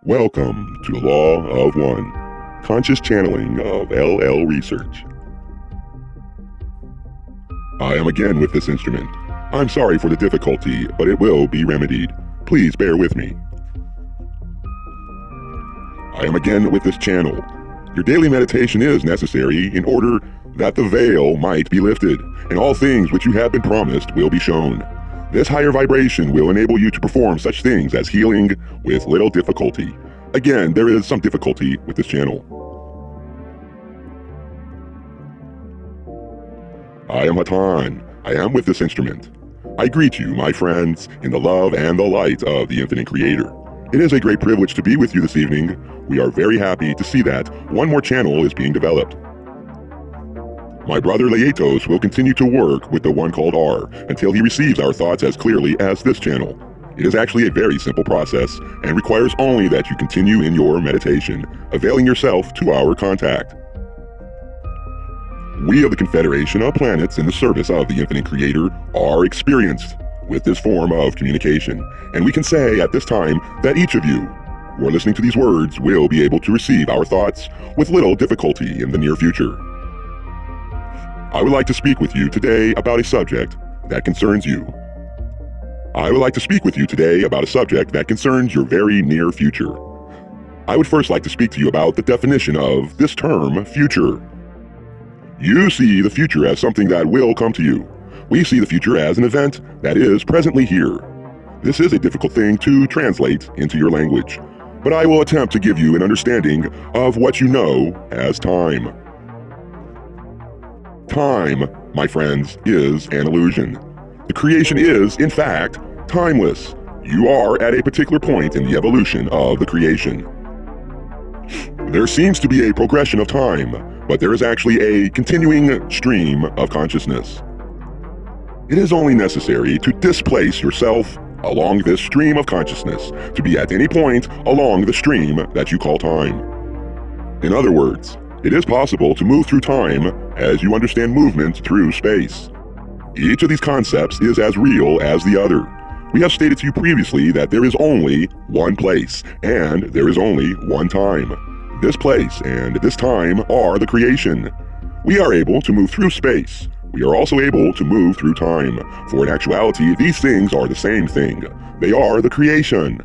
Welcome to the Law of One, conscious channeling of LL Research. I am again with this instrument. I'm sorry for the difficulty, but it will be remedied. Please bear with me. I am again with this channel. Your daily meditation is necessary in order that the veil might be lifted, and all things which you have been promised will be shown. This higher vibration will enable you to perform such things as healing with little difficulty. Again, there is some difficulty with this channel. I am Hatan. I am with this instrument. I greet you, my friends, in the love and the light of the Infinite Creator. It is a great privilege to be with you this evening. We are very happy to see that one more channel is being developed. My brother Laetos will continue to work with the one called R until he receives our thoughts as clearly as this channel. It is actually a very simple process and requires only that you continue in your meditation, availing yourself to our contact. We of the Confederation of planets in the service of the Infinite Creator are experienced with this form of communication, and we can say at this time that each of you who are listening to these words will be able to receive our thoughts with little difficulty in the near future. I would like to speak with you today about a subject that concerns you. I would like to speak with you today about a subject that concerns your very near future. I would first like to speak to you about the definition of this term, future. You see the future as something that will come to you. We see the future as an event that is presently here. This is a difficult thing to translate into your language, but I will attempt to give you an understanding of what you know as time. Time, my friends, is an illusion. The creation is, in fact, timeless. You are at a particular point in the evolution of the creation. There seems to be a progression of time, but there is actually a continuing stream of consciousness. It is only necessary to displace yourself along this stream of consciousness to be at any point along the stream that you call time. In other words, it is possible to move through time as you understand movement through space. Each of these concepts is as real as the other. We have stated to you previously that there is only one place, and there is only one time. This place and this time are the creation. We are able to move through space. We are also able to move through time. For in actuality, these things are the same thing. They are the creation.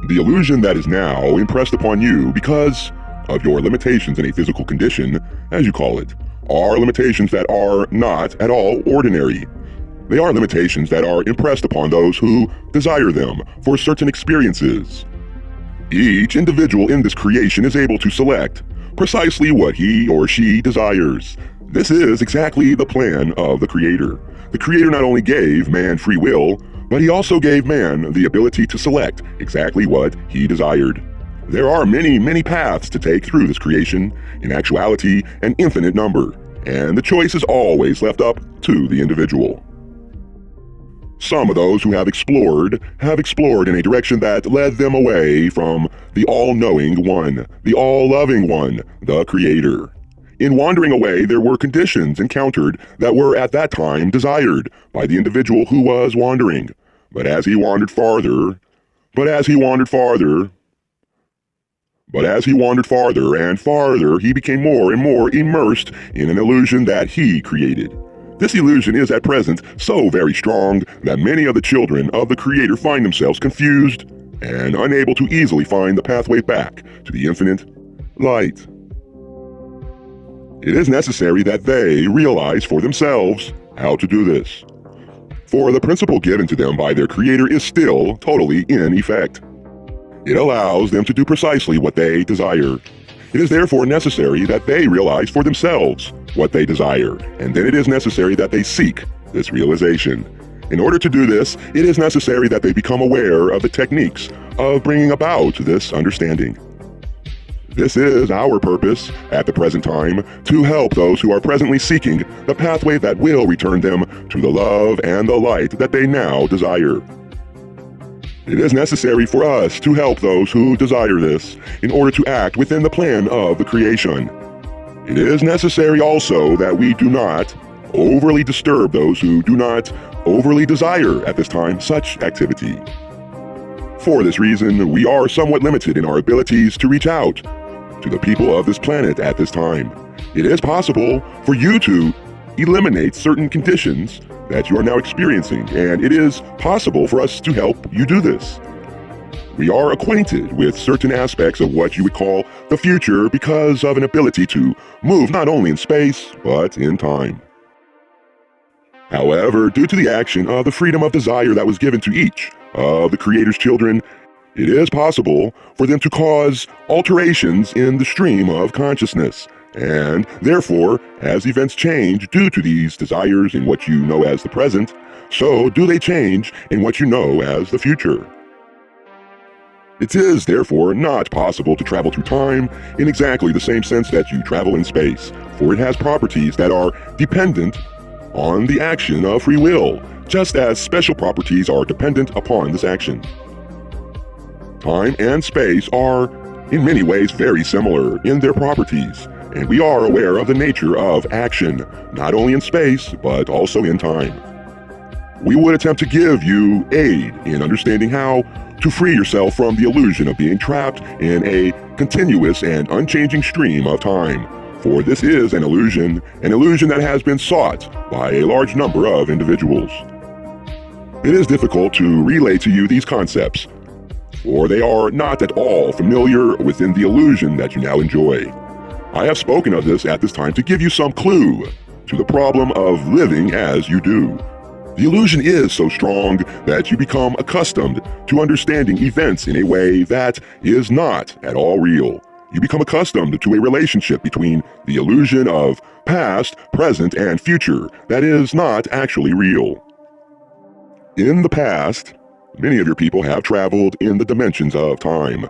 The illusion that is now impressed upon you because of your limitations in a physical condition, as you call it, are limitations that are not at all ordinary. They are limitations that are impressed upon those who desire them for certain experiences. Each individual in this creation is able to select precisely what he or she desires. This is exactly the plan of the Creator. The Creator not only gave man free will, but he also gave man the ability to select exactly what he desired. There are many paths to take through this creation, in actuality an infinite number, and the choice is always left up to the individual. Some of those who have explored in a direction that led them away from the all-knowing one, the all-loving one, the Creator. In wandering away, there were conditions encountered that were at that time desired by the individual who was wandering. But as he wandered farther and farther, he became more and more immersed in an illusion that he created. This illusion is at present so very strong that many of the children of the Creator find themselves confused and unable to easily find the pathway back to the infinite light. It is necessary that they realize for themselves how to do this, for the principle given to them by their Creator is still totally in effect. It allows them to do precisely what they desire. It is therefore necessary that they realize for themselves what they desire, and then it is necessary that they seek this realization. In order to do this, it is necessary that they become aware of the techniques of bringing about this understanding. This is our purpose at the present time, to help those who are presently seeking the pathway that will return them to the love and the light that they now desire. It is necessary for us to help those who desire this in order to act within the plan of the creation. It is necessary also that we do not overly disturb those who do not overly desire at this time such activity. For this reason, we are somewhat limited in our abilities to reach out to the people of this planet at this time. It is possible for you to eliminate certain conditions that you are now experiencing, and it is possible for us to help you do this. We are acquainted with certain aspects of what you would call the future because of an ability to move not only in space, but in time. However, due to the action of the freedom of desire that was given to each of the Creator's children, it is possible for them to cause alterations in the stream of consciousness. And therefore, as events change due to these desires in what you know as the present, so do they change in what you know as the future. It is therefore not possible to travel through time in exactly the same sense that you travel in space, for it has properties that are dependent on the action of free will, just as special properties are dependent upon this action. Time and space are, in many ways, very similar in their properties, and we are aware of the nature of action, not only in space, but also in time. We would attempt to give you aid in understanding how to free yourself from the illusion of being trapped in a continuous and unchanging stream of time, for this is an illusion that has been sought by a large number of individuals. It is difficult to relay to you these concepts, for they are not at all familiar within the illusion that you now enjoy. I have spoken of this at this time to give you some clue to the problem of living as you do. The illusion is so strong that you become accustomed to understanding events in a way that is not at all real. You become accustomed to a relationship between the illusion of past, present, and future that is not actually real. In the past, many of your people have traveled in the dimensions of time.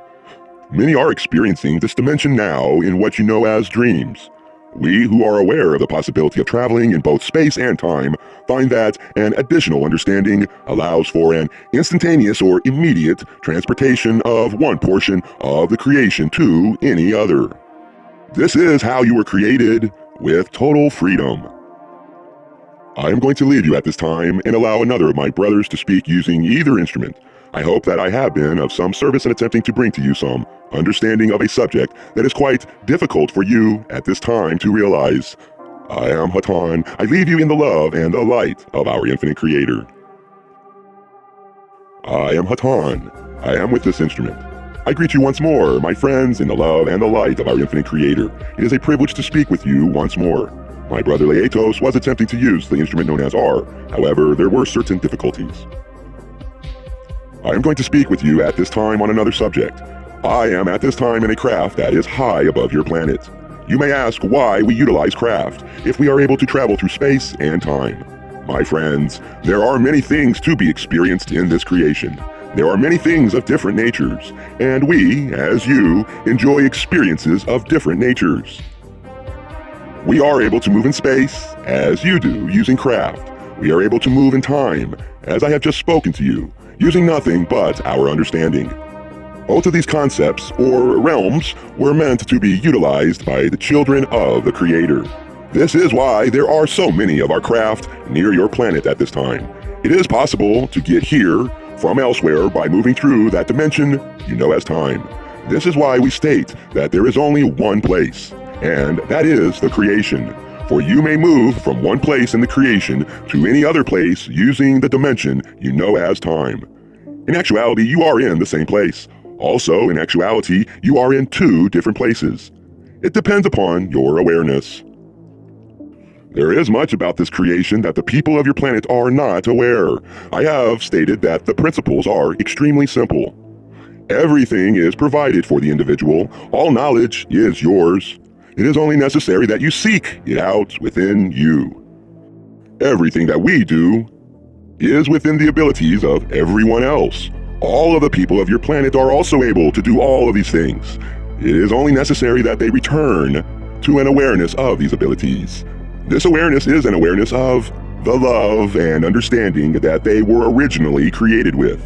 Many are experiencing this dimension now in what you know as dreams. We who are aware of the possibility of traveling in both space and time find that an additional understanding allows for an instantaneous or immediate transportation of one portion of the creation to any other. This is how you were created, with total freedom. I am going to leave you at this time and allow another of my brothers to speak using either instrument. I hope that I have been of some service in attempting to bring to you some understanding of a subject that is quite difficult for you at this time to realize. I am Hatan. I leave you in the love and the light of our infinite Creator. I am Hatan. I am with this instrument. I greet you once more, my friends, in the love and the light of our infinite Creator. It is a privilege to speak with you once more. My brother Laetos was attempting to use the instrument known as R. However, there were certain difficulties. I am going to speak with you at this time on another subject. I am at this time in a craft that is high above your planet. You may ask why we utilize craft if we are able to travel through space and time. My friends, there are many things to be experienced in this creation. There are many things of different natures, and we, as you, enjoy experiences of different natures. We are able to move in space, as you do, using craft. We are able to move in time, as I have just spoken to you, using nothing but our understanding. Both of these concepts, or realms, were meant to be utilized by the children of the Creator. This is why there are so many of our craft near your planet at this time. It is possible to get here from elsewhere by moving through that dimension you know as time. This is why we state that there is only one place, and that is the creation. For you may move from one place in the creation to any other place using the dimension you know as time. In actuality, you are in the same place. Also, in actuality, you are in two different places. It depends upon your awareness. There is much about this creation that the people of your planet are not aware. I have stated that the principles are extremely simple. Everything is provided for the individual. All knowledge is yours. It is only necessary that you seek it out within you. Everything that we do is within the abilities of everyone else. All of the people of your planet are also able to do all of these things. It is only necessary that they return to an awareness of these abilities. This awareness is an awareness of the love and understanding that they were originally created with.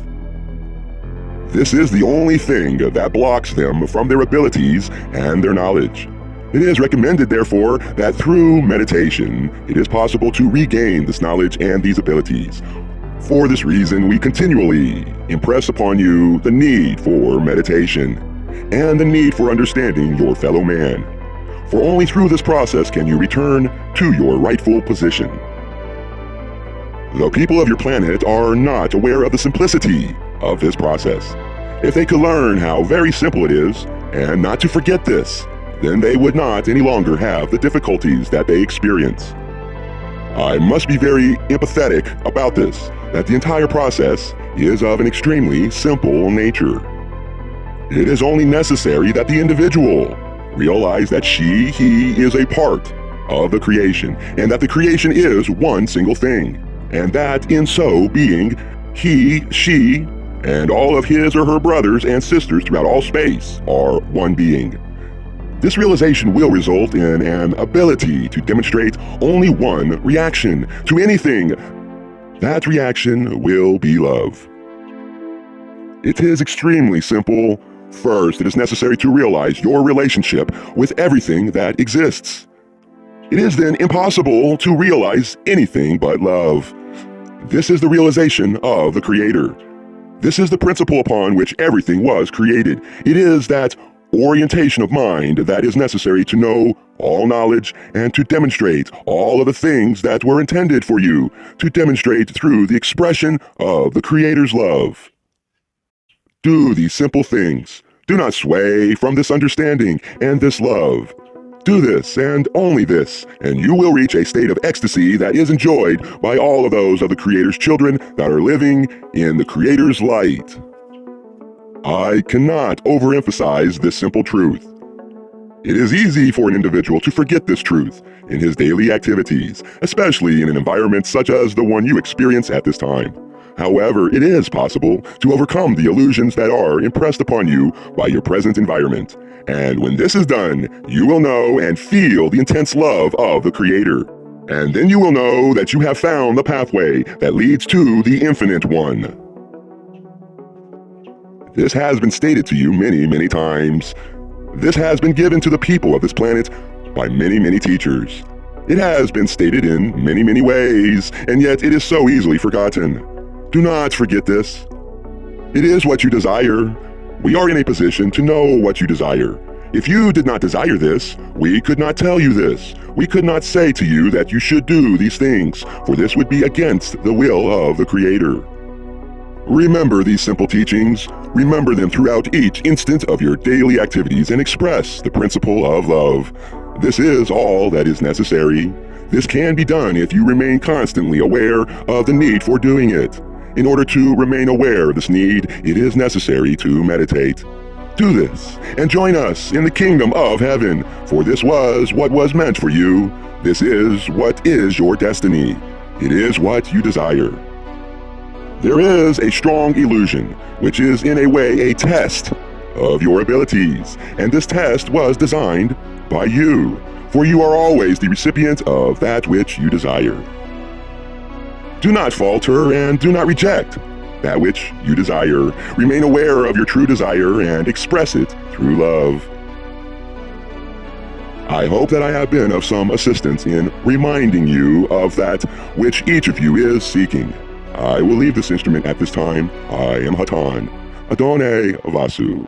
This is the only thing that blocks them from their abilities and their knowledge. It is recommended, therefore, that through meditation, it is possible to regain this knowledge and these abilities. For this reason, we continually impress upon you the need for meditation and the need for understanding your fellow man. For only through this process can you return to your rightful position. The people of your planet are not aware of the simplicity of this process. If they could learn how very simple it is, and not to forget this, then they would not any longer have the difficulties that they experience. I must be very empathetic about this, that the entire process is of an extremely simple nature. It is only necessary that the individual realize that he is a part of the creation, and that the creation is one single thing, and that in so being, he, she, and all of his or her brothers and sisters throughout all space are one being. This realization will result in an ability to demonstrate only one reaction to anything. That reaction will be love. It is extremely simple. First, it is necessary to realize your relationship with everything that exists. It is then impossible to realize anything but love. This is the realization of the Creator. This is the principle upon which everything was created. It is that orientation of mind that is necessary to know all knowledge and to demonstrate all of the things that were intended for you to demonstrate through the expression of the Creator's love. Do these simple things. Do not sway from this understanding and this love. Do this and only this, and you will reach a state of ecstasy that is enjoyed by all of those of the Creator's children that are living in the Creator's light. I cannot overemphasize this simple truth. It is easy for an individual to forget this truth in his daily activities, especially in an environment such as the one you experience at this time. However, it is possible to overcome the illusions that are impressed upon you by your present environment. And when this is done, you will know and feel the intense love of the Creator. And then you will know that you have found the pathway that leads to the Infinite One. This has been stated to you many, many times. This has been given to the people of this planet by many, many teachers. It has been stated in many, many ways, and yet it is so easily forgotten. Do not forget this. It is what you desire. We are in a position to know what you desire. If you did not desire this, we could not tell you this. We could not say to you that you should do these things, for this would be against the will of the Creator. Remember these simple teachings. Remember them throughout each instant of your daily activities and express the principle of love. This is all that is necessary. This can be done if you remain constantly aware of the need for doing it. In order to remain aware of this need, it is necessary to meditate. Do this and join us in the kingdom of heaven, for this was what was meant for you. This is what is your destiny. It is what you desire. There is a strong illusion, which is in a way a test of your abilities, and this test was designed by you, for you are always the recipient of that which you desire. Do not falter and do not reject that which you desire. Remain aware of your true desire and express it through love. I hope that I have been of some assistance in reminding you of that which each of you is seeking. I will leave this instrument at this time. I am Hatan, Adonai Vasu.